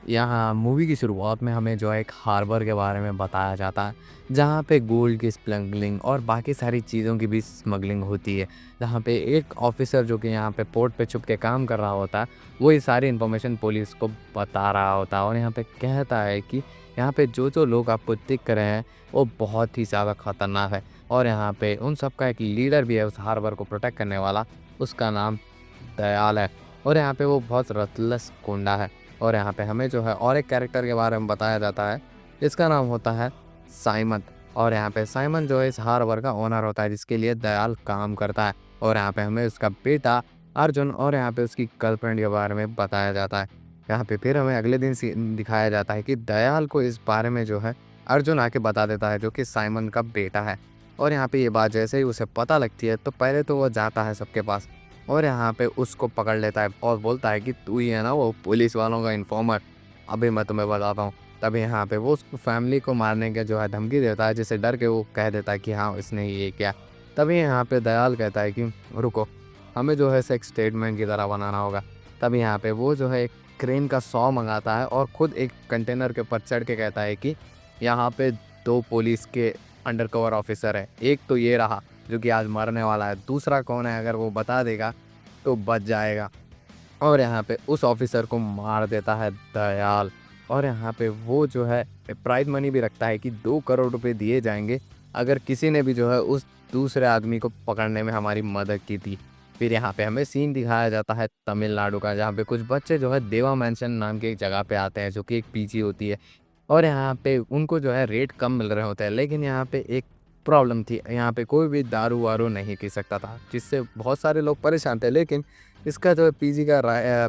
यहाँ मूवी की शुरुआत में हमें जो है एक हार्बर के बारे में बताया जाता है, जहाँ पे गोल्ड की स्मगलिंग और बाकी सारी चीज़ों की भी स्मगलिंग होती है। जहाँ पे एक ऑफिसर जो कि यहाँ पे पोर्ट पे छुप के काम कर रहा होता है, वो ये सारी इन्फॉर्मेशन पुलिस को बता रहा होता है और यहाँ पे कहता है कि यहाँ पे जो लोग आपको दिख रहे हैं, वो बहुत ही ज़्यादा खतरनाक है और यहाँ पे उन सब का एक लीडर भी है उस हार्बर को प्रोटेक्ट करने वाला, उसका नाम दयाल है और यहाँ पे वो बहुत रतलस गुंडा है। और यहाँ पे हमें जो है और एक कैरेक्टर के बारे में बताया जाता है, जिसका नाम होता है साइमन। और यहाँ पे साइमन जो है इस हार्बर का ओनर होता है, जिसके लिए दयाल काम करता है। और यहाँ पे हमें उसका बेटा अर्जुन और यहाँ पे उसकी गर्लफ्रेंड के बारे में बताया जाता है। यहाँ पे फिर हमें अगले दिन दिखाया जाता है कि दयाल को इस बारे में जो है अर्जुन आके बता देता है, जो कि साइमन का बेटा है। और यहाँ पे ये बात जैसे ही उसे पता लगती है, तो पहले तो वो जाता है सबके पास और यहाँ पे उसको पकड़ लेता है और बोलता है कि तू ही है ना वो पुलिस वालों का इन्फॉर्मर, अभी मैं तुम्हें बताता हूँ। तभी यहाँ पे वो उसको फैमिली को मारने का जो है धमकी देता है, जिससे डर के वो कह देता है कि हाँ इसने ये किया। तभी यहाँ पे दयाल कहता है कि रुको, हमें जो है इसे एक स्टेटमेंट की तरह बनाना होगा। तभी यहाँ पे वो जो है एक क्रेन का 100 मंगाता है और खुद एक कंटेनर के ऊपर चढ़ के कहता है कि यहाँ पे 2 पुलिस के अंडरकवर ऑफिसर है, एक तो ये रहा जो कि आज मरने वाला है, दूसरा कौन है अगर वो बता देगा तो बच जाएगा। और यहाँ पे उस ऑफिसर को मार देता है दयाल। और यहाँ पे वो जो है प्राइज मनी भी रखता है कि 2 करोड़ रुपए दिए जाएंगे अगर किसी ने भी जो है उस दूसरे आदमी को पकड़ने में हमारी मदद की थी। फिर यहाँ पे हमें सीन दिखाया जाता है तमिलनाडु का, जहाँ पे कुछ बच्चे जो है देवा मैंशन नाम की एक जगह पे आते हैं, जो कि एक पीजी होती है। और यहाँ पे उनको जो है रेट कम मिल रहे होते हैं, लेकिन यहाँ पे एक प्रॉब्लम थी, यहाँ पे कोई भी दारू वारू नहीं पी सकता था, जिससे बहुत सारे लोग परेशान थे। लेकिन इसका जो है पीजी का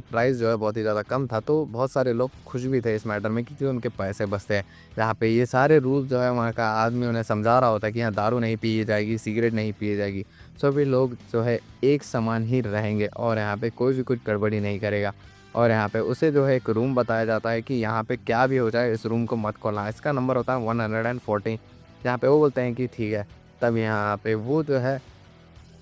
प्राइस जो है बहुत ही ज़्यादा कम था, तो बहुत सारे लोग खुश भी थे इस मैटर में, क्योंकि उनके पैसे बचते हैं। यहाँ पे ये सारे रूल्स जो है वहाँ का आदमी उन्हें समझा रहा होता है कि यहाँ दारू नहीं पी जाएगी, सिगरेट नहीं पी जाएगी, सभी लोग जो है एक समान ही रहेंगे और यहाँ पे कोई भी कुछ गड़बड़ी नहीं करेगा। और यहाँ पे उसे जो है एक रूम बताया जाता है कि यहाँ पे क्या भी हो जाए इस रूम को मत खोलना, इसका नंबर होता है 114। यहाँ पे वो बोलते हैं कि ठीक है। तब यहाँ पे वो जो है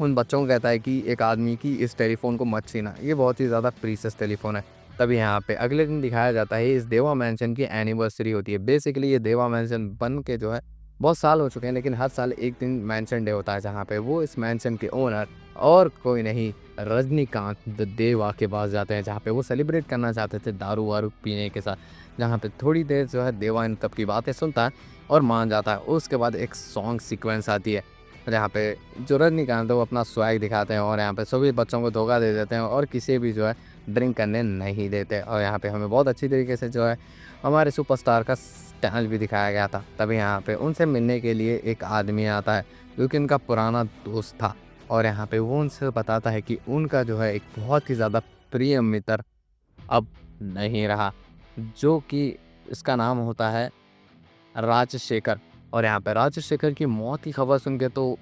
उन बच्चों को कहता है कि एक आदमी की इस टेलीफ़ोन को मत छीना, ये बहुत ही ज़्यादा प्रीशियस टेलीफ़ोन है। तब यहाँ पे अगले दिन दिखाया जाता है इस देवा मैंशन की एनिवर्सरी होती है। बेसिकली ये देवा मैंशन बन के जो है बहुत साल हो चुके हैं, लेकिन हर साल एक दिन मैंशन डे होता है, जहाँ पे वो इस मैंशन के ओनर और कोई नहीं रजनीकांत द देवा के पास जाते हैं, जहाँ पे वो सेलिब्रेट करना चाहते थे दारू वारू पीने के साथ। जहाँ पे थोड़ी देर जो है देवा इन सब की बातें सुनता है और मान जाता है। उसके बाद एक सॉन्ग सीक्वेंस आती है, जहाँ पे जो रजनीकांत है वो अपना स्वैग दिखाते हैं और यहाँ पे सभी बच्चों को धोखा दे देते हैं और किसी भी जो है ड्रिंक करने नहीं देते। और यहाँ पे हमें बहुत अच्छी तरीके से जो है हमारे सुपरस्टार का स्टाइल भी दिखाया गया था। तभी यहाँ पे उनसे मिलने के लिए एक आदमी आता है, जो कि उनका पुराना दोस्त था। और यहाँ पे वो उनसे बताता है कि उनका जो है एक बहुत ही ज़्यादा प्रिय मित्र अब नहीं रहा, जो कि इसका नाम होता है राजशेखर। और यहाँ पे राजशेखर की मौत की खबर सुन के तो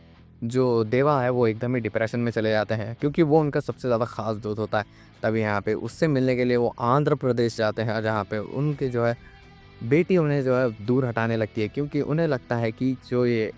जो देवा है वो एकदम ही डिप्रेशन में चले जाते हैं, क्योंकि वो उनका सबसे ज़्यादा ख़ास दोस्त होता है। तभी यहाँ पे उससे मिलने के लिए वो आंध्र प्रदेश जाते हैं, जहाँ पे उनके जो है बेटी उन्हें जो है दूर हटाने लगती है, क्योंकि उन्हें लगता है कि जो ये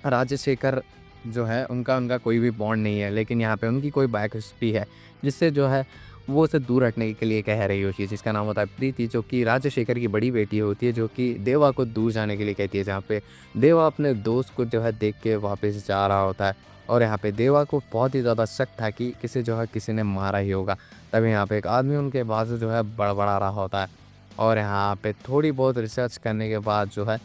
राजशेखर जो है उनका उनका कोई भी बॉन्ड नहीं है, लेकिन यहाँ पे उनकी कोई बैक हिस्ट्री है, जिससे जो है वो उसे दूर हटने के लिए कह रही होती है, जिसका नाम होता है प्रीति, जो कि राजशेखर की बड़ी बेटी होती है, जो कि देवा को दूर जाने के लिए कहती है। जहाँ पे देवा अपने दोस्त को जो है देख के वापस जा रहा होता है और यहाँ पे देवा को बहुत ही ज़्यादा शक था कि किसी ने मारा ही होगा। तभी यहाँ पे एक आदमी उनके बाजू जो है बड़बड़ा रहा होता है और यहाँ पे थोड़ी बहुत रिसर्च करने के बाद जो है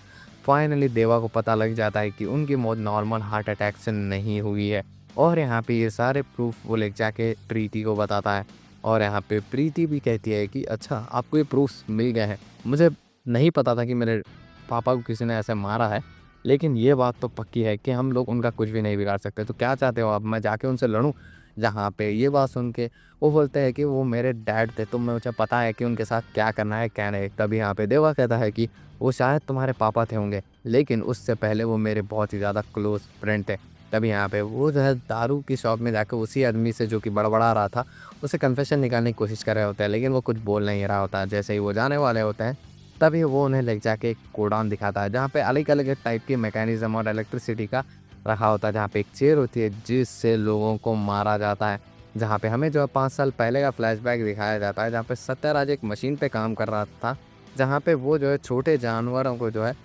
फाइनली देवा को पता लग जाता है कि उनकी मौत नॉर्मल हार्ट अटैक से नहीं हुई है। और यहाँ पे ये सारे प्रूफ वो ले जाके प्रीति को बताता है और यहाँ पे प्रीति भी कहती है कि अच्छा आपको ये प्रूफ्स मिल गए हैं, मुझे नहीं पता था कि मेरे पापा को किसी ने ऐसे मारा है, लेकिन ये बात तो पक्की है कि हम लोग उनका कुछ भी नहीं बिगाड़ सकते, तो क्या चाहते हो आप, मैं जाके उनसे लड़ूं? जहाँ पे ये बात सुन के वो बोलते हैं कि वो मेरे डैड थे, तो मुझे पता है कि उनके साथ क्या करना है क्या नहीं। तभी यहाँ पे देवा कहता है कि वो शायद तुम्हारे पापा थे होंगे, लेकिन उससे पहले वो मेरे बहुत ही ज़्यादा क्लोज फ्रेंड थे। तभी यहाँ पे वो जो है दारू की शॉप में जाकर उसी आदमी से, जो कि बड़बड़ा रहा था, उसे कन्फेशन निकालने की कोशिश कर रहे होते हैं, लेकिन वो कुछ बोल नहीं रहा होता है। जैसे ही वो जाने वाले होते हैं, तभी वो उन्हें ले जाके एक गोडाउन दिखाता है, जहाँ पे अलग अलग टाइप की मैकेनिज्म और इलेक्ट्रिसिटी का रखा होता है, जहाँ पे एक चेयर होती है जिससे लोगों को मारा जाता है। जहाँ पे हमें जो है 5 साल पहले का फ्लैशबैक दिखाया जाता है, जहाँ पे सत्यराज एक मशीन पे काम कर रहा था, जहाँ पे वो जो है छोटे जानवरों को जो है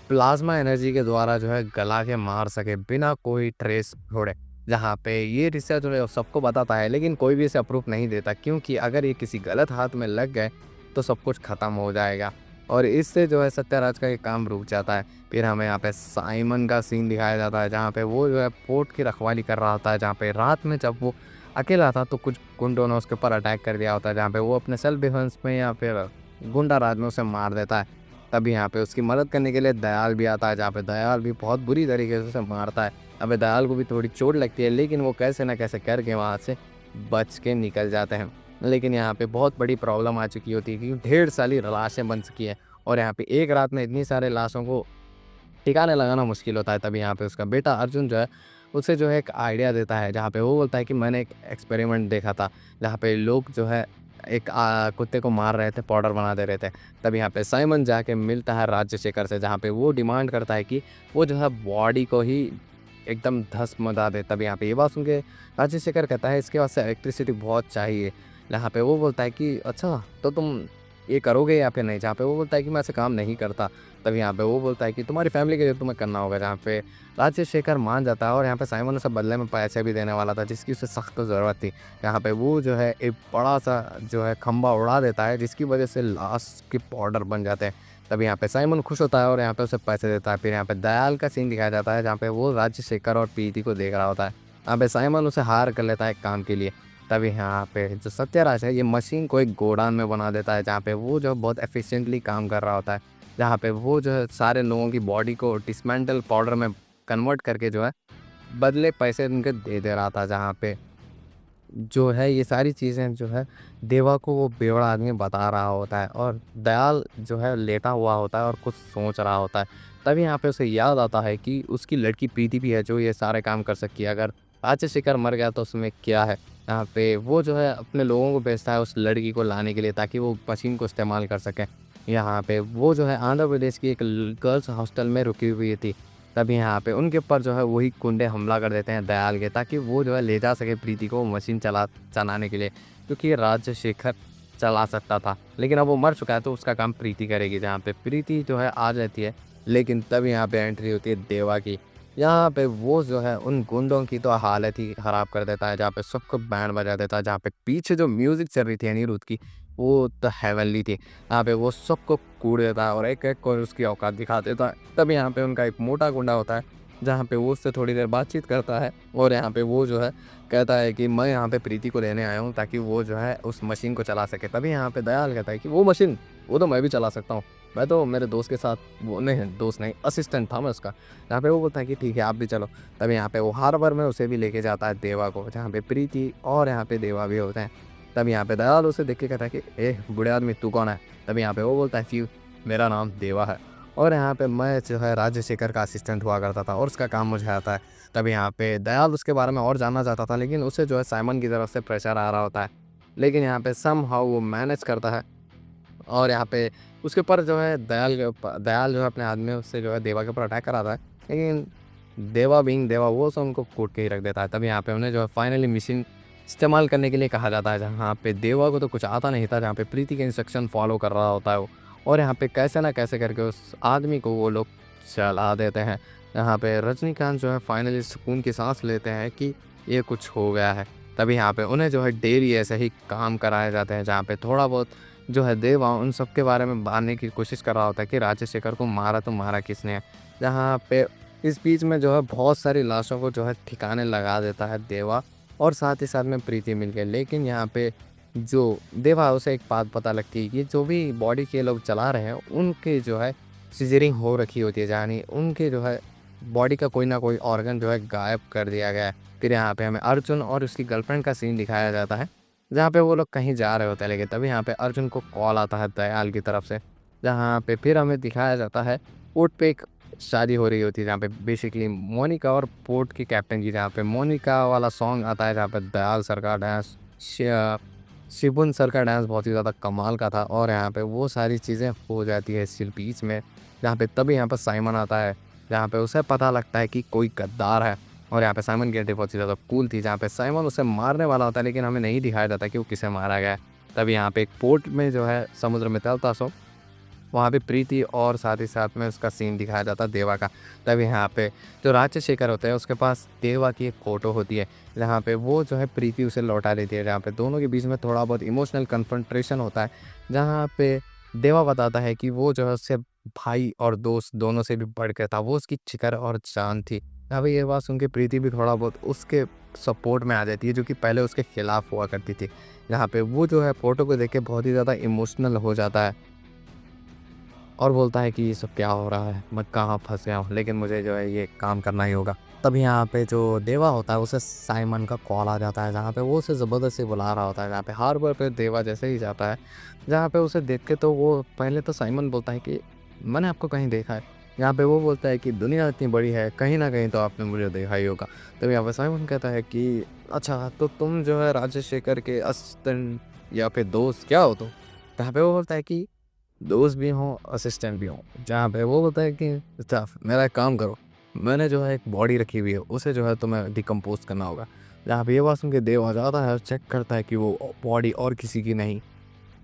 प्लाज़्मा एनर्जी के द्वारा जो है गला के मार सके बिना कोई ट्रेस छोड़े। जहाँ पे ये रिसर्च जो है सबको बताता है, लेकिन कोई भी इसे अप्रूव नहीं देता, क्योंकि अगर ये किसी गलत हाथ में लग गए तो सब कुछ ख़त्म हो जाएगा। और इससे जो है सत्यराज का ये काम रुक जाता है। फिर हमें यहाँ पे साइमन का सीन दिखाया जाता है, जहाँ पे वो जो है पोर्ट की रखवाली कर रहा होता है, जहाँ पे रात में जब वो अकेला था तो कुछ गुंडों ने उसके ऊपर अटैक कर दिया होता है, जहाँ पे वो अपने सेल्फ डिफेंस में या फिर गुंडा राज में उसे मार देता है। तभी यहाँ पे उसकी मदद करने के लिए दयाल भी आता है, जहाँ पे दयाल भी बहुत बुरी तरीके से उसे मारता है। अबे दयाल को भी थोड़ी चोट लगती है, लेकिन वो कैसे ना कैसे करके वहाँ से बच के निकल जाते हैं। लेकिन यहाँ पे बहुत बड़ी प्रॉब्लम आ चुकी होती है, क्योंकि ढेर सारी लाशें बन चुकी है और यहाँ पे एक रात में इतनी सारे लाशों को ठिकाने लगाना मुश्किल होता है। तभी यहाँ पे उसका बेटा अर्जुन जो है उसे जो है एक आइडिया देता है, जहाँ पे वो बोलता है कि मैंने एक एक्सपेरिमेंट देखा था, जहाँ पे लोग जो है एक कुत्ते को मार रहे थे, पाउडर बना दे रहे थे। तब यहाँ पे साइमन जाके मिलता है राजशेखर से, जहाँ पे वो डिमांड करता है कि वो जो है बॉडी को ही एकदम धस मचा दे। तब यहाँ पे ये बात सुन के राजशेखर कहता है इसके वास्ते इलेक्ट्रिसिटी बहुत चाहिए। जहाँ पे वो बोलता है कि अच्छा तो तुम ये करोगे या फिर नहीं, जहाँ पे वो बोलता है कि मैं ऐसे काम नहीं करता। तब यहाँ पे वो बोलता है कि तुम्हारी फैमिली के लिए तुम्हें करना होगा, जहाँ पे राजशेखर मान जाता है और यहाँ पे साइमन उसे बदले में पैसे भी देने वाला था, जिसकी उसे सख्त ज़रूरत थी। यहाँ पे वो जो है एक बड़ा सा जो है खंबा उड़ा देता है, जिसकी वजह से लाश के पाउडर बन जाते हैं। तब यहाँ पे साइमन खुश होता है और यहाँ पे उसे पैसे देता है। फिर यहाँ पे दयाल का सीन दिखाया जाता है, जहाँ पे वो राजशेखर और प्रीति को देख रहा होता है। यहाँ पे साइमन उसे हायर कर लेता है एक काम के लिए। तभी यहाँ पे जो सत्यराज है ये मशीन को एक गोडाउन में बना देता है, जहाँ पे वो जो बहुत एफिशिएंटली काम कर रहा होता है, जहाँ पे वो जो है सारे लोगों की बॉडी को डिसमेंटल पाउडर में कन्वर्ट करके जो है बदले पैसे उनके दे दे रहा था। जहाँ पे जो है ये सारी चीज़ें जो है देवा को वो बेवड़ा आदमी बता रहा होता है, और दयाल जो है लेटा हुआ होता है और कुछ सोच रहा होता है। तभी यहाँ पे उसे याद आता है कि उसकी लड़की प्रीति भी है जो ये सारे काम कर सकती है। अगर राजशेखर मर गया तो उसमें क्या है। यहाँ पे वो जो है अपने लोगों को भेजता है उस लड़की को लाने के लिए, ताकि वो मशीन को इस्तेमाल कर सकें। यहाँ पे वो जो है आंध्र प्रदेश की एक गर्ल्स हॉस्टल में रुकी हुई थी। तभी यहाँ पे उनके ऊपर जो है वही गुंडे हमला कर देते हैं दयाल के, ताकि वो जो है ले जा सके प्रीति को मशीन चलाने के लिए, क्योंकि राजशेखर चला सकता था, लेकिन अब वो मर चुका है तो उसका काम प्रीति करेगी। जहाँ पे प्रीति जो है आ जाती है, लेकिन तब यहाँ पे एंट्री होती है देवा की। यहाँ पे वो जो है उन गुंडों की तो हालत ही ख़राब कर देता है, जहाँ पे सबको बैंड बजा देता है। जहाँ पे पीछे जो म्यूज़िक चल रही थी अनिरुद्ध की, वो तो हेवनली थी। यहाँ पे वो सबको कूट देता है और एक-एक को उसकी औकात दिखा देता है। तब यहाँ पे उनका एक मोटा गुंडा होता है, जहाँ पे वो उससे थोड़ी देर बातचीत करता है और यहाँ पे वो जो है कहता है कि मैं यहाँ पे प्रीति को लेने आया हूँ ताकि वो जो है उस मशीन को चला सके। तभी यहाँ पे दयाल कहता है कि वो मशीन वो तो मैं भी चला सकता हूँ, मैं तो मेरे दोस्त के साथ, वो नहीं दोस्त नहीं असिस्टेंट था मैं उसका। यहाँ पे वो बोलता है कि ठीक है आप भी चलो। तभी यहाँ पे वो हार्बर में उसे भी लेके जाता है देवा को, जहाँ पे प्रीति और यहाँ पे देवा भी होते हैं। तब यहाँ पे दयाल उसे देख के कहता है कि ए बूढ़े आदमी तू कौन है। तभी यहाँ पे वो बोलता है कि मेरा नाम देवा है और यहाँ पे मैं जो है राजशेखर का असिस्टेंट हुआ करता था और उसका काम मुझे आता है। तभी यहाँ पे दयाल उसके बारे में और जानना चाहता था, लेकिन उसे जो है साइमन की तरफ से प्रेशर आ रहा होता है। लेकिन यहाँ पे समहाउ वो मैनेज करता है और यहाँ पे उसके ऊपर जो है दयाल जो है अपने आदमी उससे जो है देवा के ऊपर अटैक कराता है, लेकिन देवा बीइंग देवा वो सब उनको कूट के ही रख देता है। तभी यहाँ पे उन्हें जो है फाइनली मशीन इस्तेमाल करने के लिए कहा जाता है, जहाँ पे देवा को तो कुछ आता नहीं था, जहाँ पे प्रीति के इंस्ट्रक्शन फॉलो कर रहा होता है वो। और यहाँ पे कैसे ना कैसे करके उस आदमी को वो लोग चला देते हैं। यहाँ पे रजनीकांत जो है फाइनली सुकून की सांस लेते हैं कि ये कुछ हो गया है। तभी यहाँ पे उन्हें जो है डेली ऐसे ही काम कराए जाते हैं, जहाँ पे थोड़ा बहुत जो है देवा उन सब के बारे में जानने की कोशिश कर रहा होता है कि राजशेखर को मारा तो मारा किसने है। जहाँ पे इस बीच में जो है बहुत सारी लाशों को जो है ठिकाने लगा देता है देवा, और साथ ही साथ में प्रीति मिल गए। लेकिन यहाँ पे जो देवा उसे एक बात पता लगती है कि जो भी बॉडी के लोग चला रहे हैं उनके जो है सीजरिंग हो रखी होती है, यानी उनके जो है बॉडी का कोई ना कोई ऑर्गन जो है गायब कर दिया गया है। फिर यहाँ पे हमें अर्जुन और उसकी गर्लफ्रेंड का सीन दिखाया जाता है, जहाँ पे वो लोग कहीं जा रहे होते हैं, लेकिन तभी यहाँ पे अर्जुन को कॉल आता है दयाल की तरफ से, जहाँ पे फिर हमें दिखाया जाता है पोर्ट पे एक शादी हो रही होती है, जहाँ पे बेसिकली मोनिका और पोर्ट की कैप्टन की, जहाँ पे मोनिका वाला सॉन्ग आता है, जहाँ पे दयाल सर का डांस, शिबुन सर का डांस बहुत ही ज़्यादा कमाल का था। और यहाँ पे वो सारी चीज़ें हो जाती है इस बीच में, जहाँ पे तभी यहाँ पर साइमन आता है, जहाँ पे उसे पता लगता है कि कोई गद्दार है और यहाँ पे साइमन की एंट्री बहुत ही ज़्यादा कूल थी, जहाँ पे साइमन उसे मारने वाला होता है, लेकिन हमें नहीं दिखाया जाता कि वो किसे मारा गया है। तभी यहाँ पे एक पोर्ट में जो है समुद्र में तैरता सो, वहाँ पे प्रीति और साथ ही साथ में उसका सीन दिखाया जाता है देवा का। तभी यहाँ पे जो राजशेखर होता है उसके पास देवा की एक फ़ोटो होती है, जहाँ पे वो जो है प्रीति उसे लौटा देती है, जहाँ पे दोनों के बीच में थोड़ा बहुत इमोशनल कन्फ्रंटेशन होता है, जहाँ पे देवा बताता है कि वो जो है उससे भाई और दोस्त दोनों से भी बढ़ के था, वो उसकी जिगर और जान थी। अब ये बात सुन के प्रीति भी थोड़ा बहुत उसके सपोर्ट में आ जाती है, जो कि पहले उसके खिलाफ हुआ करती थी। जहाँ पे वो जो है फ़ोटो को देख के बहुत ही ज़्यादा इमोशनल हो जाता है और बोलता है कि ये सब क्या हो रहा है, मैं कहाँ फँस गया हूँ, लेकिन मुझे जो है ये काम करना ही होगा। तभी यहाँ पे जो देवा होता है उसे साइमन का कॉल आ जाता है, जहाँ पे वो उसे ज़बरदस्ती बुला रहा होता है, जहाँ पे हार्बर पे देवा जैसे ही जाता है, जहाँ पे उसे देख के तो वो पहले तो साइमन बोलता है कि मैंने आपको कहीं देखा है। यहाँ पे वो बोलता है कि दुनिया इतनी बड़ी है, कहीं न कहीं तो आपने मुझे देखा ही होगा। तभी यहाँ पे साइमन कहता है कि अच्छा, तो तुम जो है राजशेखर के असिस्टेंट या फिर दोस्त क्या हो तुम? यहाँ पे वो बोलता है कि दोस्त भी हों, असिस्टेंट भी हों। जहाँ पे वो बोलता है कि स्टाफ मेरा एक काम करो, मैंने जो है एक बॉडी रखी हुई है, उसे जो है तुम्हें डिकम्पोज़ करना होगा। जहाँ पे ये बात सुन के देव आ जाता है और चेक करता है कि वो बॉडी और किसी की नहीं,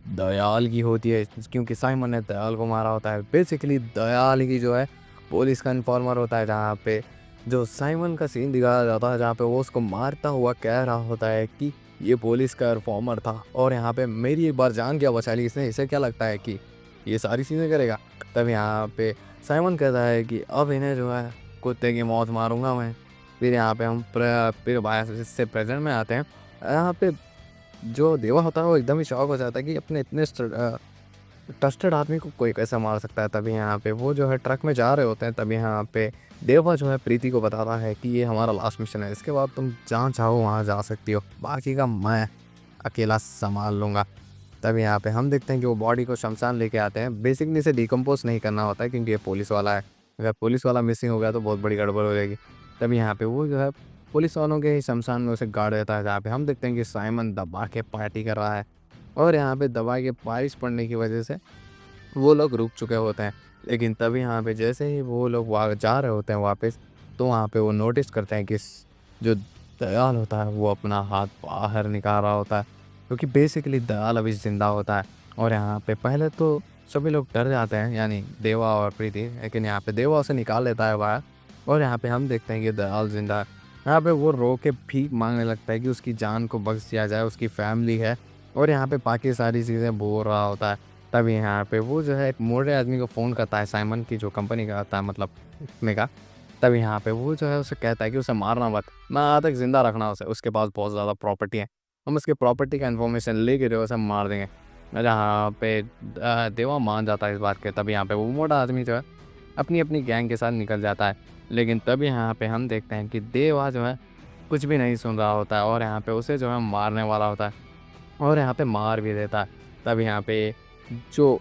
दयाल की होती है, क्योंकि साइमन ने दयाल को मारा होता है। बेसिकली दयाल की जो है पुलिस का इन्फॉर्मर होता है, जहाँ पे जो साइमन का सीन दिखाया जाता है, जहाँ पे वो उसको मारता हुआ कह रहा होता है कि ये पुलिस का इन्फॉर्मर था और यहाँ पे मेरी एक बार जान क्या बचा ली इसने, इसे क्या लगता है कि ये सारी चीज़ें करेगा। तब यहाँ पे साइमन कहता है कि अब इन्हें जो है कुत्ते की मौत मारूंगा मैं। फिर यहाँ पे हम फिर इससे प्रेजेंट में आते हैं। यहाँ पे जो देवा होता है वो एकदम ही शॉक हो जाता है कि अपने इतने ट्रस्टेड आदमी को कोई कैसे मार सकता है। तभी यहाँ पे वो जो है ट्रक में जा रहे होते हैं, तभी यहाँ पे देवा जो है प्रीति को बताता है कि ये हमारा लास्ट मिशन है, इसके बाद तुम जहाँ चाहो वहाँ जा सकती हो, बाकी का मैं अकेला संभाल लूँगा। तब यहाँ पे हम देखते हैं कि वो बॉडी को शमशान लेके आते हैं। बेसिकली इसे डिकम्पोज नहीं करना होता है, क्योंकि ये पुलिस वाला है, अगर पुलिस वाला मिसिंग हो गया तो बहुत बड़ी गड़बड़ हो जाएगी। तब यहाँ पे वो जो है पुलिस वालों के ही शमशान में उसे गाड़ देता है, जहाँ पे हम देखते हैं कि साइमन दबा के पार्टी कर रहा है और यहाँ पे दबा के बारिश पड़ने की वजह से वो लोग रुक चुके होते हैं। लेकिन तभी यहाँ पे जैसे ही वो लोग वहाँ जा रहे होते हैं वापस, तो वहाँ पे वो नोटिस करते हैं कि जो दयाल होता है वो अपना हाथ बाहर निकाल रहा होता है, क्योंकि बेसिकली दयाल अभी ज़िंदा होता है। और यहाँ पे पहले तो सभी लोग डर जाते हैं, यानी देवा और प्रीति, लेकिन यहाँ पे देवा उसे निकाल लेता है बाहर और यहाँ पे हम देखते हैं कि दयाल ज़िंदा है। यहाँ पे वो रो के भीख मांगने लगता है कि उसकी जान को बख्श दिया जाए, उसकी फैमिली है और यहाँ पे बाकी सारी चीज़ें बोल रहा होता है। तभी यहाँ पे वो जो है एक मोटे आदमी को फ़ोन करता है, साइमन की जो कंपनी का आता है, मतलब में का। तब यहाँ पे वो जो है उसे कहता है कि उसे मारना मत, मैं आज तक ज़िंदा रखना उसे, उसके पास बहुत ज़्यादा प्रॉपर्टी है, हम उसके प्रॉपर्टी का इन्फॉर्मेशन लेके जो है उसे मार देंगे। जहाँ पे देवा मान जाता है इस बात के। तब यहाँ पे वो मोटा आदमी जो है अपनी अपनी गैंग के साथ निकल जाता है। लेकिन तब यहाँ पे हम देखते हैं कि देवा जो है कुछ भी नहीं सुन रहा होता है और यहाँ पे उसे जो है मारने वाला होता है और यहाँ पे मार भी देता है। तब यहाँ पे जो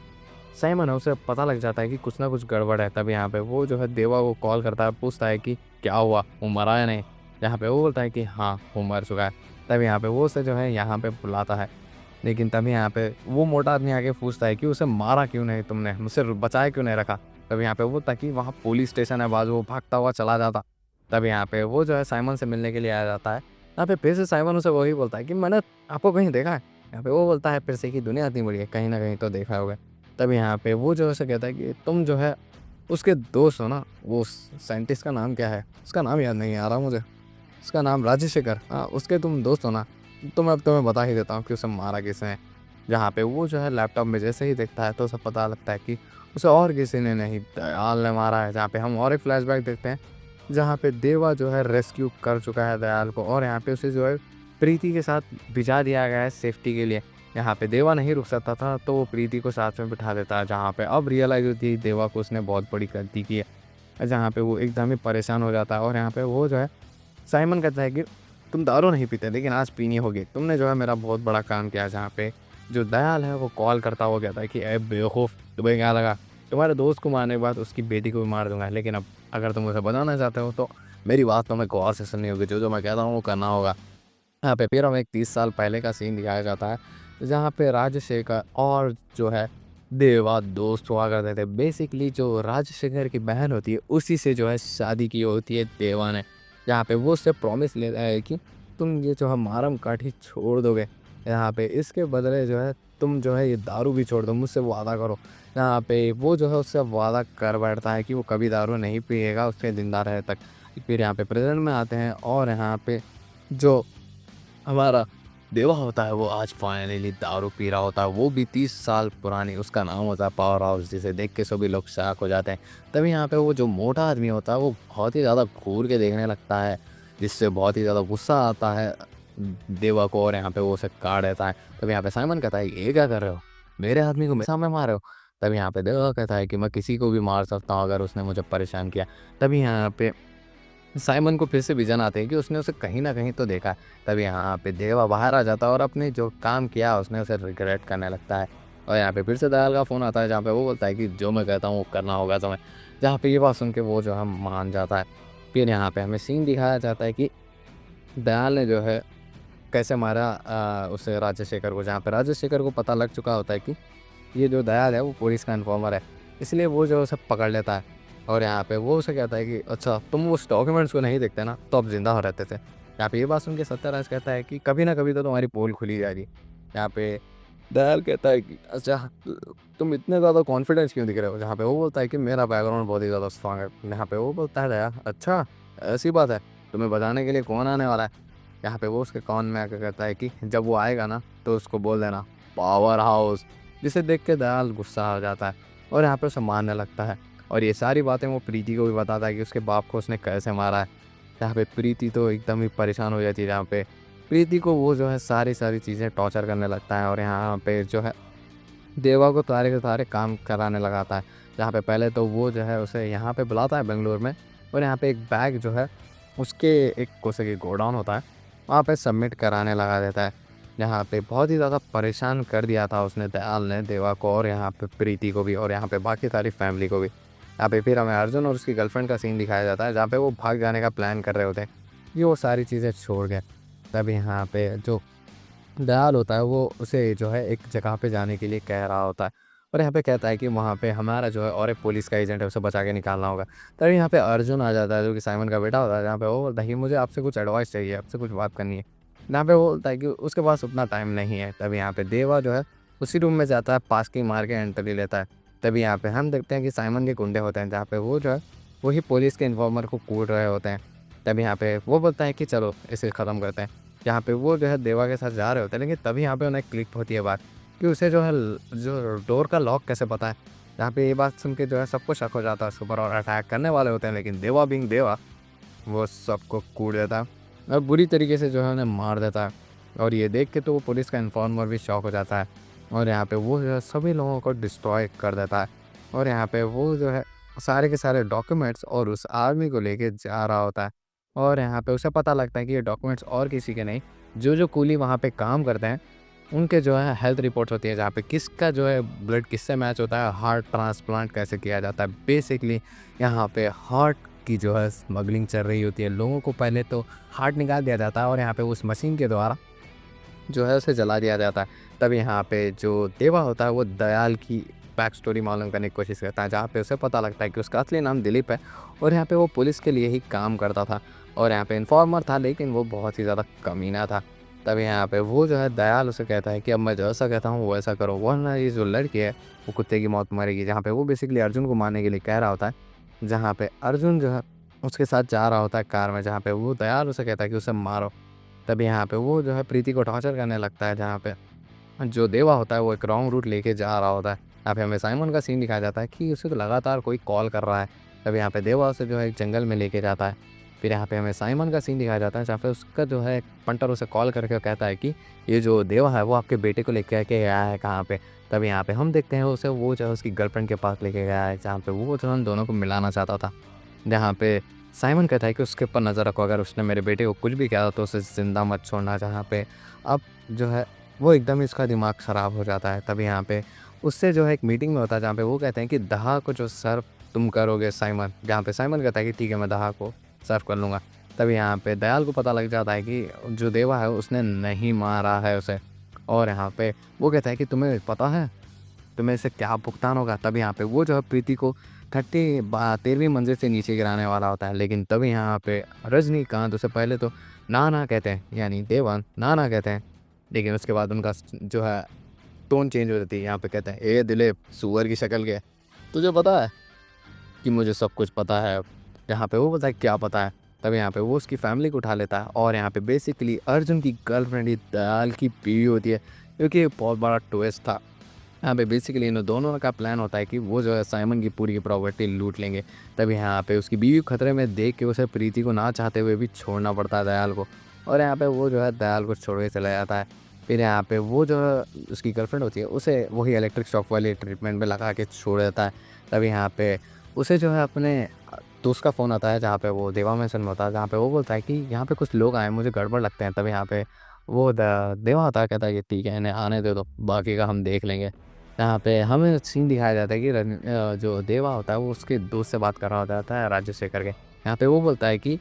साइमन है उसे पता लग जाता है कि कुछ ना कुछ गड़बड़ है। तब यहाँ पे वो जो है देवा को कॉल करता है, पूछता है कि क्या हुआ, वो मरा या नहीं। यहाँ पे वो बोलता है कि हाँ वो मर चुका है। तब यहाँ पे वो उसे जो है यहाँ पे बुलाता है, लेकिन तभी यहाँ पे वो मोटा आदमी आके पूछता है कि उसे मारा क्यों नहीं तुमने, मुझसे बचाए क्यों नहीं रखा। तब यहाँ पे वो, ताकि वहाँ पुलिस स्टेशन है बाजू, वो भागता हुआ चला जाता। तब यहाँ पे वो जो है साइमन से मिलने के लिए आ जाता है। यहाँ पे फिर से साइमन उसे वही बोलता है कि मैंने आपको कहीं देखा है। यहाँ पे वो बोलता है फिर से कि दुनिया इतनी बड़ी है, कहीं ना कहीं तो देखा होगा। तब यहाँ पे वो जो है उसे कहता है कि तुम जो है उसके दोस्त हो ना, वो साइंटिस्ट का नाम क्या है, उसका नाम याद नहीं आ रहा मुझे, उसका नाम राजशेखर, हाँ उसके तुम दोस्त हो ना। तो मैं अब तुम्हें बता ही देता हूँ कि उसे मारा किसने। जहाँ पे वो जो है लैपटॉप में जैसे ही देखता है तो उसे पता लगता है कि उसे और किसी ने नहीं, दयाल ने मारा है। जहाँ पे हम और एक फ्लैशबैक देखते हैं, जहाँ पे देवा जो है रेस्क्यू कर चुका है दयाल को और यहाँ पे उसे जो है प्रीति के साथ भिजा दिया गया है सेफ्टी के लिए। यहाँ पे देवा नहीं रुक सकता था तो वो प्रीति को साथ में बिठा देता है, जहाँ पे अब रियलाइज़ होती है देवा को उसने बहुत बड़ी गलती की है। जहाँ पे वो एकदम ही परेशान हो जाता है और यहाँ पे वो जो है साइमन कहता है कि तुम दारू नहीं पीते लेकिन आज पीनी होगी, तुमने जो है मेरा बहुत बड़ा काम किया। जहाँ पे जो दयाल है वो कॉल करता हुआ कहता है कि ए बेवकूफ़, तुम्हें क्या लगा तुम्हारे दोस्त को मारने के बाद उसकी बेटी को भी मार दूंगा, लेकिन अब अगर तुम उसे बताना चाहते हो तो मेरी बात तुम्हें गौर से सुननी होगी, जो जो मैं कहता हूँ वो करना होगा। यहाँ पे फिर हमें एक 30 साल पहले का सीन दिखाया जाता है, जहाँ पे राजशेखर और जो है देवा दोस्त हुआ करते थे। बेसिकली जो राजशेखर की बहन होती है उसी से जो है शादी की होती है देवा ने। यहाँ पे वो उससे प्रॉमिस लेता है कि तुम ये जो है मारम काठी छोड़ दोगे, यहाँ पे इसके बदले जो है तुम जो है ये दारू भी छोड़ दो, मुझसे वादा करो। यहाँ पे वो जो है उससे वादा कर बैठता है कि वो कभी दारू नहीं पिएगा उसके ज़िंदा रहे तक। फिर यहाँ पे प्रेज़ेंट में आते हैं और यहाँ पे जो हमारा देवा होता है वो आज फाइनली दारू पी रहा होता है, वो भी 30 साल पुरानी। उसका नाम होता है पावर हाउस, जिसे देख के सभी लोग शॉक हो जाते हैं। तभी यहाँ पे वो जो मोटा आदमी होता है वो बहुत ही ज़्यादा घूर के देखने लगता है, जिससे बहुत ही ज़्यादा गुस्सा आता है देवा को, और यहाँ पे वो उसे काट देता है। तभी यहाँ पे साइमन कहता है ये क्या कर रहे हो, मेरे आदमी को मेरे सामने मार रहे हो। तभी यहाँ पे देवा कहता है कि मैं किसी को भी मार सकता हूँ अगर उसने मुझे परेशान किया। तभी यहाँ पे साइमन को फिर से विज़न आते हैं कि उसने उसे कहीं न कहीं तो देखा है। तभी यहाँ पे देवा बाहर आ जाता है और अपने जो काम किया उसने उसे रिग्रेट करने लगता है। और यहाँ पे फिर से दयाल का फ़ोन आता है, जहाँ पे वो बोलता है कि जो मैं कहता हूँ वो करना होगा तुम्हें। जहाँ पे ये बात सुन के वो जो है मान जाता है। फिर यहाँ पे हमें सीन दिखाया जाता है कि दयाल ने जो है कैसे मारा उसे राजशेखर को, जहाँ पे राजशेखर को पता लग चुका होता है कि ये जो दयाल है वो पुलिस का इन्फॉर्मर है। इसलिए वो जो है उसे पकड़ लेता है और यहाँ पे वो उसे कहता है कि अच्छा तुम उस डॉक्यूमेंट्स को नहीं देखते ना, तो अब ज़िंदा हो रहते थे। यहाँ पे ये बात सुन के सत्याराज कहता है कि कभी ना कभी तो तुम्हारी पोल खुली जा रही। यहाँ पे दयाल कहता है कि अच्छा तुम इतने ज़्यादा कॉन्फिडेंस क्यों दिख रहे हो? जहाँ पे वो बोलता है कि मेरा बैकग्राउंड बहुत ही ज़्यादा स्ट्रॉन्ग है। यहाँ पे वो बोलता है दयाल अच्छा ऐसी बात है, तुम्हें बताने के लिए कौन आने वाला है? यहाँ पे वो उसके कान में आकर कहता है कि जब वो आएगा ना तो उसको बोल देना पावर हाउस। जिसे देख के दयाल गुस्सा हो जाता है और यहाँ पे उसे मारने लगता है। और ये सारी बातें वो प्रीति को भी बताता है कि उसके बाप को उसने कैसे मारा है। यहाँ पे प्रीति तो एकदम ही परेशान हो जाती है, जहाँ पे प्रीति को वो जो है सारी चीज़ें टॉर्चर करने लगता है और यहाँ पे जो है देवा को सारे के सारे काम कराने लगाता है। जहाँ पे पहले तो वो जो है उसे यहाँ पे बुलाता है बेंगलुरु में, और यहाँ पे एक बैग जो है उसके एक कोसे की गोडाउन होता है वहाँ पे सबमिट कराने लगा देता है। यहाँ पे बहुत ही ज़्यादा परेशान कर दिया था उसने दयाल ने देवा को, और यहाँ पे प्रीति को भी, और यहाँ पे बाकी सारी फैमिली को भी। यहाँ पे फिर हमें अर्जुन और उसकी गर्लफ्रेंड का सीन दिखाया जाता है, जहाँ पे वो भाग जाने का प्लान कर रहे होते हैं, ये वो सारी चीज़ें छोड़ गए। तभी यहाँ पे जो दयाल होता है वो उसे जो है एक जगह पे जाने के लिए कह रहा होता है, और यहाँ पे कहता है कि वहाँ पे हमारा जो है और एक पुलिस का एजेंट है, उसे बचा के निकालना होगा। तभी यहाँ पे अर्जुन आ जाता है जो कि साइमन का बेटा होता है, जहाँ पे वो बोलता है कि मुझे आपसे कुछ एडवाइस चाहिए, आपसे कुछ बात करनी है। यहाँ पे वो बोलता है कि उसके पास उतना टाइम नहीं है। तभी यहाँ पे देवा जो है उसी रूम में जाता है, पास की मार के एंट्री लेता है। तभी यहाँ पे हम देखते हैं कि साइमन के गुंडे होते हैं, जहाँ पे वो जो है वही पुलिस के इन्फॉर्मर को कूट रहे होते हैं। तभी यहाँ पे वो बोलता है कि चलो इसे ख़त्म करते हैं। यहाँ पे वो जो है देवा के साथ जा रहे होते हैं, लेकिन तभी यहाँ पे उन्हें क्लिक होती है बात कि उसे जो है जो डोर का लॉक कैसे पता है। यहाँ पे ये बात सुन के जो है सबको शक हो जाता है उसके ऊपर, और अटैक करने वाले होते हैं, लेकिन देवा बिंग देवा वो सबको कूट देता है और बुरी तरीके से जो है उन्हें मार देता है। और ये देख के तो वो पुलिस का इन्फॉर्मर भी शॉक हो जाता है, और यहाँ पे वो जो है सभी लोगों को डिस्ट्रॉय कर देता है। और यहाँ पे वो जो है सारे के सारे डॉक्यूमेंट्स और उस आर्मी को लेके जा रहा होता है, और यहाँ पे उसे पता लगता है कि ये डॉक्यूमेंट्स और किसी के नहीं, जो कूली वहाँ पे काम करते हैं उनके जो है हेल्थ रिपोर्ट्स होती है, जहाँ पे किसका जो है ब्लड किससे मैच होता है, हार्ट ट्रांसप्लांट कैसे किया जाता है। बेसिकली यहाँ पे हार्ट की जो है स्मगलिंग चल रही होती है। लोगों को पहले तो हार्ट निकाल दिया जाता है और यहाँ पे उस मशीन के द्वारा जो है उसे जला दिया जाता है। तब यहाँ पे जो देवा होता है वो दयाल की बैक स्टोरी मालूम करने की कोशिश करता है, जहाँ पे उसे पता लगता है कि उसका असली नाम दिलीप है, और यहाँ पे वो पुलिस के लिए ही काम करता था, और यहाँ पे इन्फॉर्मर था, लेकिन वो बहुत ही ज़्यादा कमीना था। तब यहाँ पे वो जो है दयाल उसे कहता है कि अब मैं जैसा कहता हूँ वैसा करो, वरना ये जो लड़की है वो कुत्ते की मौत मरेगी। जहाँ पे वो बेसिकली अर्जुन को मारने के लिए कह रहा होता है, जहाँ पे अर्जुन जो है उसके साथ जा रहा होता है कार में, जहाँ पे वो दयाल उसे कहता है कि उसे मारो। तभी यहाँ पे वो जो है प्रीति को टॉर्चर करने लगता है, जहाँ पे जो देवा होता है वो एक रॉन्ग रूट लेके जा रहा होता है। यहाँ पे हमें साइमन का सीन दिखाया जाता है कि उसे तो लगातार कोई कॉल कर रहा है। तब यहाँ पे देवा उसे जो है एक जंगल में लेके जाता है। फिर यहाँ पे हमें साइमन का सीन दिखाया जाता है, जहाँ पे उसका जो है पंटर उसे कॉल करके कहता है कि ये जो देवा है वो आपके बेटे को लेके के आया है कहाँ पे। तब यहाँ पे हम देखते हैं उसे वो जो है उसकी गर्लफ्रेंड के पास लेके गया है, जहाँ पे वो जो है उन दोनों को मिलाना चाहता था। जहाँ पे साइमन कहता है कि उसके ऊपर नज़र रखो, अगर उसने मेरे बेटे को कुछ भी किया तो उसे ज़िंदा मत छोड़ना। जहाँ पे अब जो है वो एकदम ही उसका दिमाग ख़राब हो जाता है। तभी यहाँ पे उससे जो है एक मीटिंग में होता है, जहाँ पे वो कहते हैं कि दहा को जो सर्व तुम करोगे साइमन, जहाँ पे साइमन कहता है कि ठीक है मैं दहा को सर्व कर लूँगा। तभी यहाँ पे दयाल को पता लग जाता है कि जो देवा है उसने नहीं मारा है उसे, और यहाँ पे वो कहता है कि तुम्हें पता है तुम्हें इससे क्या भुगतान होगा। तब यहाँ पे वो जो है प्रीति को 13वीं मंजिल से नीचे गिराने वाला होता है, लेकिन तभी यहाँ पे रजनीकांत उसे पहले तो नाना कहते हैं, यानी देवा नाना कहते हैं, लेकिन उसके बाद उनका जो है टोन चेंज हो जाती है। यहाँ पे कहते हैं, ए दिलीप, सुअर की शक्ल के, तुझे पता है कि मुझे सब कुछ पता है। यहाँ पे वो बोलता है, क्या पता है? तब यहाँ पे वो उसकी फैमिली को उठा लेता है, और यहाँ पे बेसिकली अर्जुन की गर्लफ्रेंड ही दयाल की बीवी होती है, क्योंकि एक बहुत बड़ा ट्विस्ट था। यहाँ पे बेसिकली इन दोनों का प्लान होता है कि वो जो है साइमन की पूरी की प्रॉपर्टी लूट लेंगे। तभी यहाँ पे उसकी बीवी खतरे में देख के उसे प्रीति को ना चाहते हुए भी छोड़ना पड़ता है दयाल को, और यहाँ पे वो जो है दयाल को छोड़ के चला जाता है। फिर यहाँ पे वो जो है उसकी गर्लफ्रेंड होती है, उसे वही इलेक्ट्रिक शॉक वाली ट्रीटमेंट में लगा के छोड़ देता है। तभी यहाँ पे उसे जो है अपने दोस्त का फ़ोन आता है, जहाँ पे वो देवा मेंशन में होता है, जहाँ पे वो बोलता है कि यहाँ पे कुछ लोग आए, मुझे गड़बड़ लगते हैं। तभी यहाँ पे वो देवा होता है, कहता है कि ठीक है, इन्हें आने दे दो, बाकी का हम देख लेंगे। यहाँ पे हमें सीन दिखाया जाता है कि जो देवा होता है वो उसके दोस्त से बात कर रहा होता है, राजशेखर के। यहाँ पे वो बोलता है कि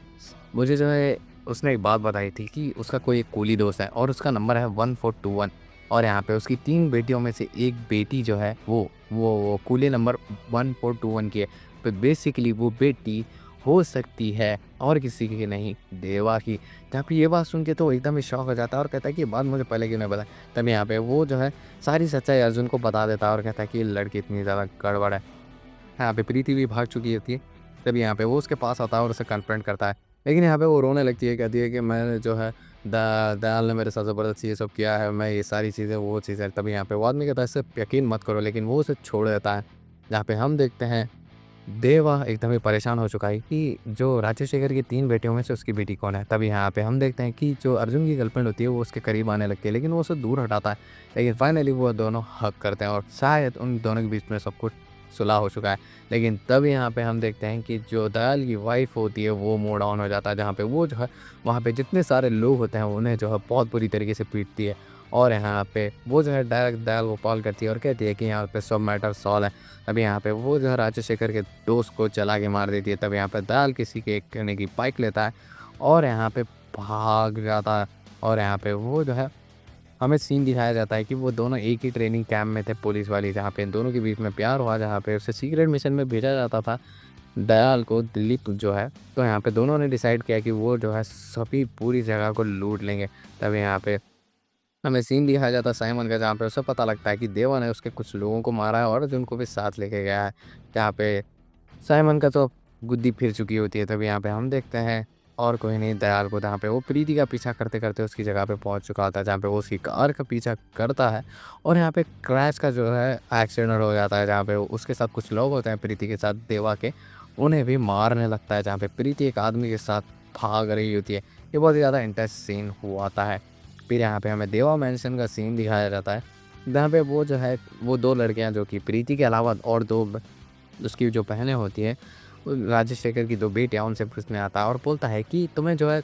मुझे जो है उसने एक बात बताई थी कि उसका कोई एक कूली दोस्त है, और उसका नंबर है 1421, और यहाँ पे उसकी 3 बेटियों में से एक बेटी जो है वो कूली नंबर 1421 की है। तो बेसिकली वो बेटी हो सकती है और किसी की नहीं, देवा की। जहाँ पे ये बात सुन के तो एकदम ही शॉक हो जाता है और कहता है कि ये बात मुझे पहले क्यों नहीं बताई। तब यहाँ पे वो जो है सारी सच्चाई अर्जुन को बता देता है और कहता है कि ये लड़की इतनी ज़्यादा गड़बड़ है। यहाँ पे प्रीति भी भाग चुकी होती है। तभी यहाँ पे वो उसके पास आता है और उसे कन्फ्रंट करता है, लेकिन यहाँ पे वो रोने लगती है, कहती है कि मैंने जो है दयाल ने मेरे साथ ज़बरदस्ती ये सब किया है, मैं ये सारी चीज़ें वो चीज़ें। तभी यहाँ पे वो आदमी कहता है इससे यकीन मत करो, लेकिन वो उसे छोड़ देता है। जहाँ पे हम देखते हैं देवा एकदम ही परेशान हो चुका है कि जो राजशेखर की 3 बेटियों में से उसकी बेटी कौन है। तभी यहाँ पे हम देखते हैं कि जो अर्जुन की गर्लफ्रेंड होती है वो उसके करीब आने लगती है, लेकिन वो उसे दूर हटाता है। लेकिन फाइनली वो दोनों हग करते हैं और शायद उन दोनों के बीच में सब कुछ सुलह हो चुका है। लेकिन तब यहाँ पे हम देखते हैं कि जो दयाल की वाइफ होती है वो मूड ऑन हो जाता है, जहाँ पे वो जो है वहाँ पे जितने सारे लोग होते हैं उन्हें जो है बहुत बुरी तरीके से पीटती है। और यहाँ पे वो जो है डायरेक्ट दयाल को कॉल करती है और कहती है कि यहाँ पे सब मैटर सॉल्व है। तभी यहाँ पे वो जो है राजशेखर के दोस्त को चला के मार देती है। तब यहाँ पे दयाल किसी के एक कहने की बाइक लेता है और यहाँ पे भाग जाता है। और यहाँ पे वो जो है हमें सीन दिखाया जाता है कि वो दोनों एक ही ट्रेनिंग कैंप में थे, पुलिस वाली, जहाँ पे इन दोनों के बीच में प्यार हुआ, जहाँ पे उसे सीक्रेट मिशन में भेजा जाता था दयाल को, दिलीप जो है। तो यहाँ पे दोनों ने डिसाइड किया कि वो जो है सभी पूरी जगह को लूट लेंगे। तब यहाँ पे हमें सीन दिखाया जाता है साइमन का, जहाँ पे उसे पता लगता है कि देवा ने उसके कुछ लोगों को मारा है और उनको भी साथ लेके गया है। जहाँ पे साइमन का तो गुद्दी फिर चुकी होती है। तभी यहाँ पे हम देखते हैं और कोई नहीं, दयाल को, जहाँ पे वो प्रीति का पीछा करते करते उसकी जगह पे पहुँच चुका होता है, जहाँ पे वो उसकी कार का पीछा करता है और यहाँ पे क्रैश का जो है एक्सीडेंट हो जाता है, जहाँ पे उसके साथ कुछ लोग होते हैं प्रीति के साथ देवा के, उन्हें भी मारने लगता है। जहाँ पे प्रीति एक आदमी के साथ भाग रही होती है। ये बहुत ही ज़्यादा इंटेंस सीन हुआ है। फिर यहाँ पे हमें देवा मेंशन का सीन दिखाया जाता है, जहाँ पे वो जो है वो 2 लड़कियाँ, जो कि प्रीति के अलावा और 2 उसकी जो बहनें होती है, राजशेखर की 2 बेटियाँ, उनसे पूछने आता है और बोलता है कि तुम्हें जो है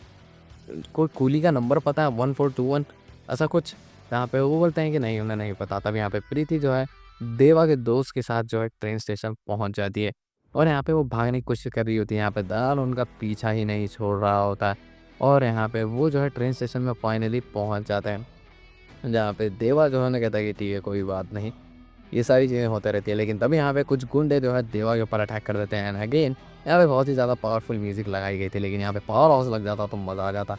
कोई कूली का नंबर पता है 1421 ऐसा कुछ। जहाँ पे वो बोलते हैं कि नहीं, उन्हें नहीं पता। तब यहाँ पे प्रीति जो है देवा के दोस्त के साथ जो है ट्रेन स्टेशन पहुँच जाती है और यहाँ पे वो भागने की कोशिश कर रही होती है। यहाँ पे दयाल उनका पीछा ही नहीं छोड़ रहा होता है और यहाँ पे वो जो है ट्रेन स्टेशन में फाइनली पहुँच जाते हैं, जहाँ पे देवा जो है ना कहता है कि ठीक है, कोई बात नहीं, ये सारी चीज़ें होती रहती है। लेकिन तभी यहाँ पे कुछ गुंडे जो है देवा के ऊपर अटैक कर देते हैं। एंड अगेन यहाँ पे बहुत ही ज़्यादा पावरफुल म्यूज़िक लगाई गई थी, लेकिन यहाँ पे पावर हाउस लग जाता तो मज़ा आ जाता।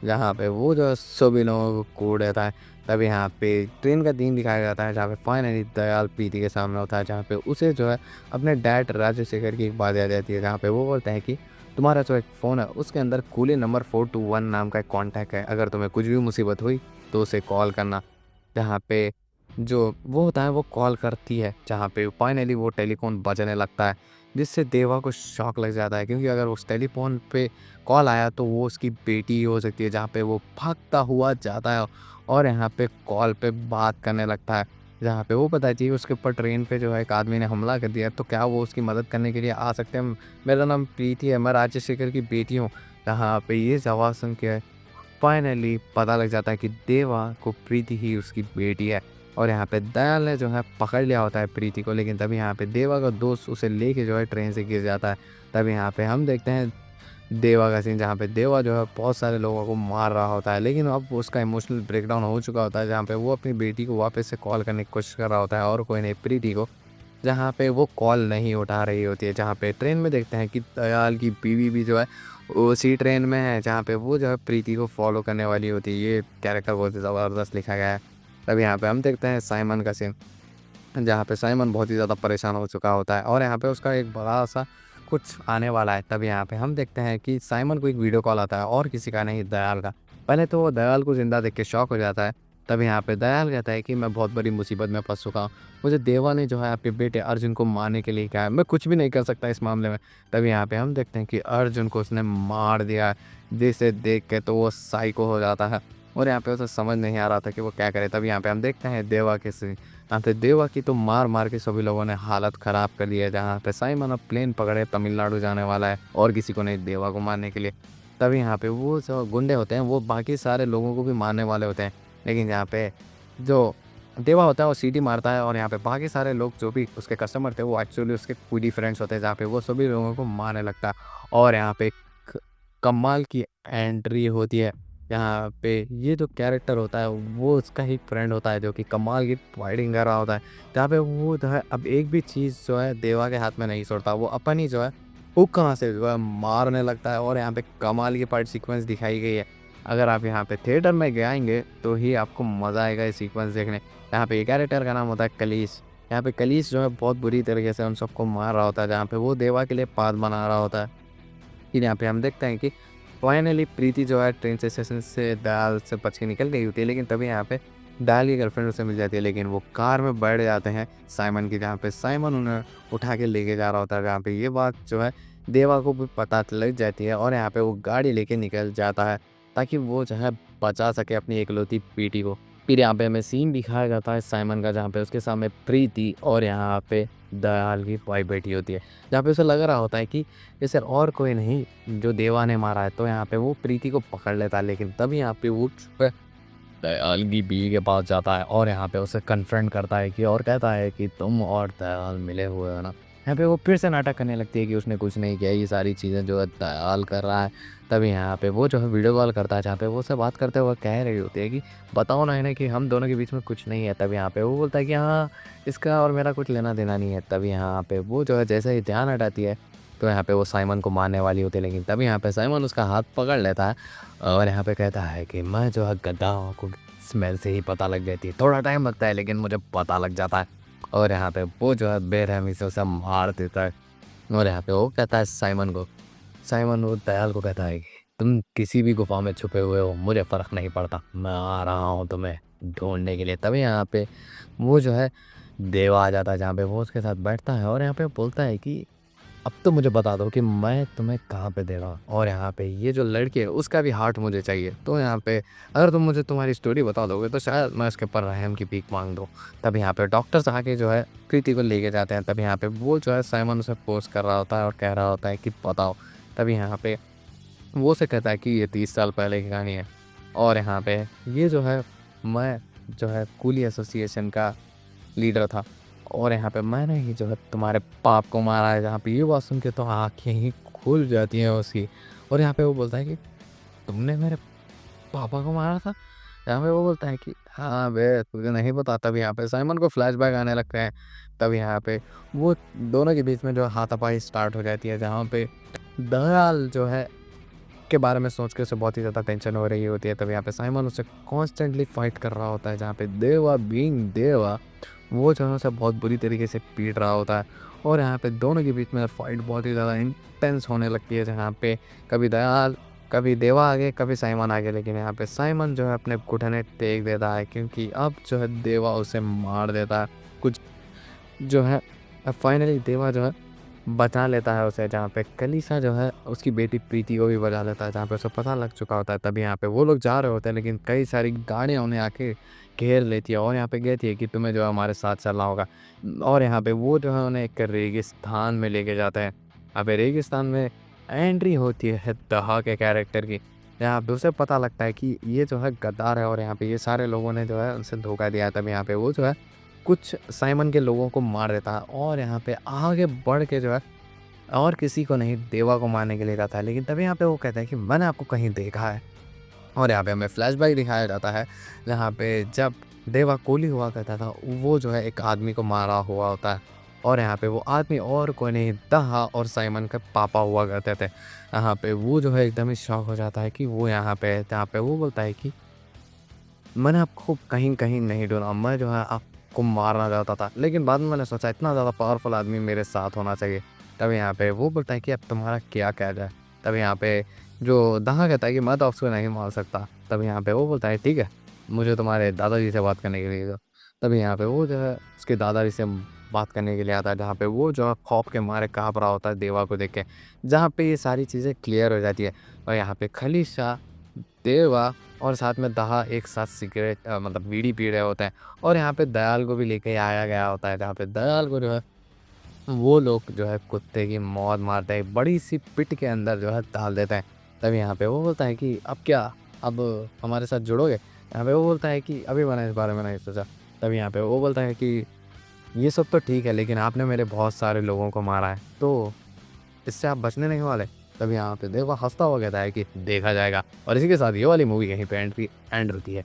जहाँ पे वो जो है सभी लोगों को कूट देता है। तभी यहाँ पे ट्रेन का सीन दिखाया जाता है, जहाँ पे फाइनली दयाल प्रीति के सामने होता है, जहाँ पे उसे जो है अपने डैड राजशेखर की एक बात याद आती है, जहाँ पे वो बोलते हैं कि तुम्हारा जो एक फ़ोन है उसके अंदर कूली नंबर 421 नाम का एक कॉन्टैक्ट है, अगर तुम्हें कुछ भी मुसीबत हुई तो उसे कॉल करना। जहाँ पे जो वो होता है वो कॉल करती है, जहाँ पे फाइनली वो टेलीफ़ोन बजने लगता है, जिससे देवा को शॉक लग जाता है, क्योंकि अगर उस टेलीफ़ोन पे कॉल आया तो वो उसकी बेटी ही हो सकती है। जहाँ पे वो भागता हुआ जाता है और यहाँ पे कॉल पे बात करने लगता है, जहाँ पे वो बताती है उसके ऊपर ट्रेन पे जो है एक आदमी ने हमला कर दिया है, तो क्या वो उसकी मदद करने के लिए आ सकते हैं? मेरा नाम प्रीति है, मैं राजशेखर की बेटी हूँ। जहाँ पे ये जवाब सुन के फाइनली पता लग जाता है कि देवा को प्रीति ही उसकी बेटी है। और यहाँ पे दयाल ने जो है पकड़ लिया होता है प्रीति को, लेकिन तभी यहाँ पे देवा का दोस्त उसे लेके जो है ट्रेन से गिर जाता है। तभी यहाँ पे हम देखते हैं देवा का सीन, जहाँ पे देवा जो है बहुत सारे लोगों को मार रहा होता है, लेकिन अब उसका इमोशनल ब्रेकडाउन हो चुका होता है, जहाँ पे वो अपनी बेटी को वापस से कॉल करने की कोशिश कर रहा होता है और कोई नहीं, प्रीति को। जहाँ पे वो कॉल नहीं उठा रही होती है। जहाँ पे ट्रेन में देखते हैं कि दयाल की बीवी भी जो है उसी ट्रेन में है, जहाँ पे वो जो है प्रीति को फॉलो करने वाली होती है। ये कैरेक्टर बहुत ही ज़बरदस्त लिखा गया है। तब यहाँ पे हम देखते हैं साइमन का सीन, जहाँ पे साइमन बहुत ही ज़्यादा परेशान हो चुका होता है और यहाँ पे उसका एक बड़ा-सा कुछ आने वाला है। तब यहाँ पे हम देखते हैं कि साइमन को एक वीडियो कॉल आता है और किसी का नहीं, दयाल का। पहले तो वो दयाल को ज़िंदा देख के शॉक हो जाता है। तब यहाँ पे दयाल कहता है कि मैं बहुत बड़ी मुसीबत में फँस चुका हूँ। मुझे देवा ने जो है आपके बेटे अर्जुन को मारने के लिए कहा है। मैं कुछ भी नहीं कर सकता इस मामले में। तब यहाँ पे हम देखते हैं कि अर्जुन को उसने मार दिया है, जिसे देख के तो वो साइको हो जाता है और यहाँ पे उसे समझ नहीं आ रहा था कि वो क्या करे। तब यहाँ पे हम देखते हैं देवा के सीन। यहाँ पे देवा की तो मार-मार के सभी लोगों ने हालत ख़राब कर ली है। जहाँ पे साइमन अब प्लेन पकड़े तमिलनाडु जाने वाला है और किसी को नहीं, देवा को मारने के लिए। तभी यहाँ पे वो जो गुंडे होते हैं वो बाकी सारे लोगों को भी मारने वाले होते हैं। लेकिन यहाँ पे जो देवा होता है वो सीटी मारता है और यहाँ पे बाकी सारे लोग जो भी उसके कस्टमर थे वो एक्चुअली उसके कूली फ्रेंड्स होते हैं, जहाँ पे वो सभी लोगों को मारने लगता है। और यहाँ पे क कमाल की एंट्री होती है। यहाँ पे ये जो कैरेक्टर होता है वो उसका ही फ्रेंड होता है, जो कि कमाल की फाइटिंग कर रहा होता है। जहाँ पे वो जो है अब एक भी चीज़ जो है देवा के हाथ में नहीं छोड़ता, वो अपन ही जो है हुक्का से जो है मारने लगता है। और यहाँ पे कमाल की फाइट सीक्वेंस दिखाई गई है। अगर आप यहाँ पे थिएटर में जाएंगे तो ही आपको मज़ा आएगा ये सीक्वेंस देखने। यहाँ पे ये कैरेक्टर का नाम होता है कलीस। यहाँ पे कलीस जो है बहुत बुरी तरीके से उन सबको मार रहा होता है, जहाँ पे वो देवा के लिए पाथ बना रहा होता है। फिर यहाँ पे हम देखते हैं कि फाइनली प्रीति जो है ट्रेन से स्टेशन से दयाल से बच के निकल गई होती है। लेकिन तभी यहाँ पे दयाल की गर्लफ्रेंड उसे मिल जाती है, लेकिन वो कार में बैठ जाते हैं साइमन की, जहाँ पे साइमन उन्हें उठा के लेके जा रहा होता है। जहाँ पे ये बात जो है देवा को भी पता लग जाती है और यहाँ पे वो गाड़ी लेके निकल जाता है ताकि वो जो है बचा सके अपनी इकलौती बेटी को। फिर यहाँ पे हमें सीन दिखाया जाता है साइमन का, जहाँ पे उसके सामने प्रीति और यहाँ पे दयाल की वाइफ बैठी होती है, जहाँ पे उसे लग रहा होता है कि ये सर और कोई नहीं जो देवा ने मारा है। तो यहाँ पे वो प्रीति को पकड़ लेता है, लेकिन तभी यहाँ पे वो दयाल की बीवी के पास जाता है और यहाँ पे उसे कन्फ्रंट करता है कि और कहता है कि तुम और दयाल मिले हुए हो ना। यहाँ पे वो फिर से नाटक करने लगती है कि उसने कुछ नहीं किया, ये सारी चीज़ें जो है दयाल कर रहा है। तभी यहाँ पे वो जो है वीडियो कॉल करता है, जहाँ पे वो उससे बात करते हुए कह रही होती है कि बताओ ना इन्हें कि हम दोनों के बीच में कुछ नहीं है। तब यहाँ पे वो बोलता है कि हाँ, इसका और मेरा कुछ लेना देना नहीं है। तभी यहाँ पे वो जो है जैसे ही ध्यान हटाती है तो यहाँ पे वो साइमन को मारने वाली होती है, लेकिन तभी यहाँ पे साइमन उसका हाथ पकड़ लेता है और यहाँ पे कहता है कि मैं जो है गद्दा हूँ, को स्मेल से ही पता लग जाती है। थोड़ा टाइम लगता है लेकिन मुझे पता लग जाता है। और यहाँ पे वो जो है बेरहमी से उसे मार देता है। और यहाँ पे वो कहता है साइमन वो दयाल को कहता है कि तुम किसी भी गुफा में छुपे हुए हो, मुझे फ़र्क नहीं पड़ता, मैं आ रहा हूँ तुम्हें ढूंढने के लिए। तभी यहाँ पे वो जो है देवा आ जाता है, जहाँ पे वो उसके साथ बैठता है और यहाँ पे बोलता है कि अब तो मुझे बता दो कि मैं तुम्हें कहाँ पे दे रहा हूँ और यहाँ पे ये जो लड़की है उसका भी हार्ट मुझे चाहिए। तो यहाँ पे अगर तुम मुझे तुम्हारी स्टोरी बता दोगे तो शायद मैं उसके ऊपर रहम की भीख मांग दूँ। तब यहाँ पे डॉक्टर्स आके जो है कृति को लेके जाते हैं। तब यहाँ पे वो जो है साइमन उसे पोस्ट कर रहा होता है और कह रहा होता है कि बताओ। तभी यहाँ पे वो उसे कहता है कि ये 30 साल पहले की कहानी है और यहाँ पे ये जो है मैं जो है कूली एसोसिएशन का लीडर था और यहाँ पे मैंने ही जो है तुम्हारे पाप को मारा है। जहाँ पे ये बात सुन के तो आँखें ही खुल जाती हैं उसकी। और यहाँ पे वो बोलता है कि तुमने मेरे पापा को मारा था। यहाँ पे वो बोलता है कि हाँ बे, तुझे नहीं पता। तब यहाँ पे साइमन को फ्लैशबैक आने लगते हैं। तब यहाँ पे वो दोनों के बीच में जो हाथापाई स्टार्ट हो जाती है, जहाँ पे दयाल जो है के बारे में सोच के उसे बहुत ही ज़्यादा टेंशन हो रही होती है। तब यहाँ पे साइमन उससे कॉन्स्टेंटली फाइट कर रहा होता है, जहाँ पे देवा बीइंग देवा वो जो है उसे बहुत बुरी तरीके से पीट रहा होता है। और यहाँ पे दोनों के बीच में फाइट बहुत ही ज़्यादा इंटेंस होने लगती है, जहाँ पे कभी दयाल कभी देवा आगे कभी साइमन आगे। लेकिन यहाँ पे साइमन जो है अपने घुटने टेक देता है, क्योंकि अब जो है देवा उसे मार देता है। कुछ जो है अब फाइनली देवा जो है बचा लेता है उसे, जहाँ पे कलीसा जो है उसकी बेटी प्रीति को भी बचा लेता है, जहाँ पे उसे पता लग चुका होता है। तभी यहाँ पे वो लोग जा रहे होते हैं, लेकिन कई सारी गाड़ियाँ उन्हें आके घेर लेती है और यहाँ पे कहती है कि तुम्हें जो है हमारे साथ चलना होगा। और यहाँ पे वो जो है उन्हें एक रेगिस्तान में लेके जाते हैं। यहाँ पे रेगिस्तान में एंट्री होती है दहा के कैरेक्टर की। यहाँ पे उसे पता लगता है कि ये जो है गद्दार है और यहाँ पे ये सारे लोगों ने जो है उनसे धोखा दिया है। तब यहाँ पे वो जो है कुछ साइमन के लोगों को मार देता है और यहाँ पे आगे बढ़ के जो है और किसी को नहीं देवा को मारने के लिए जाता है। लेकिन तभी यहाँ पे वो कहता है कि मैंने आपको कहीं देखा है। और यहाँ पे हमें फ्लैशबैक दिखाया जाता है, जहाँ पे जब देवा कोली हुआ करता था वो जो है एक आदमी को मारा हुआ होता है। और यहाँ पे वो आदमी और कोई नहीं, दहा और साइमन के पापा हुआ करते थे। यहाँ पे वो जो है एकदम ही शॉक हो जाता है कि वो यहाँ पे है। जहाँ पे वो बोलता है कि मैंने आपको कहीं-कहीं नहीं ढूँढा, मैं जो है आपको मारना चाहता था, लेकिन बाद में मैंने सोचा इतना ज़्यादा पावरफुल आदमी मेरे साथ होना चाहिए। तब यहाँ पे वो बोलता है कि अब तुम्हारा क्या किया जाए? तब यहाँ पे जो दहा कहता है कि मैं तो उसको नहीं मार सकता। तब यहाँ पे वो बोलता है ठीक है, मुझे तुम्हारे दादाजी से बात करने के लिए दो। तभी यहाँ पे वो जो है उसके दादाजी से बात करने के लिए आता है, जहाँ पे वो जो है खौफ के मारे काँप रहा होता है देवा को देख के। जहाँ पे ये सारी चीज़ें क्लियर हो जाती है और यहाँ पे खलीशा, देवा और साथ में दहा एक साथ सिगरेट मतलब बीड़ी पी रहे होते हैं और यहाँ पे दयाल को भी लेके आया गया होता है, जहाँ पे दयाल को जो है वो लोग जो है कुत्ते की मौत मारते हैं, बड़ी-सी पिट के अंदर जो है डाल देते हैं। तब यहाँ पे वो बोलता है कि अब क्या? अब हमारे साथ जुड़ोगे? यहाँ पे वो बोलता है कि अभी मैंने इस बारे में नहीं सोचा। तब यहाँ पे वो बोलता है कि ये सब तो ठीक है, लेकिन आपने मेरे बहुत सारे लोगों को मारा है, तो इससे आप बचने नहीं वाले। तब यहाँ पे देवा हँसता हुआ कहता है कि देखा जाएगा और इसी के साथ ये वाली मूवी यहीं पे एंड होती है।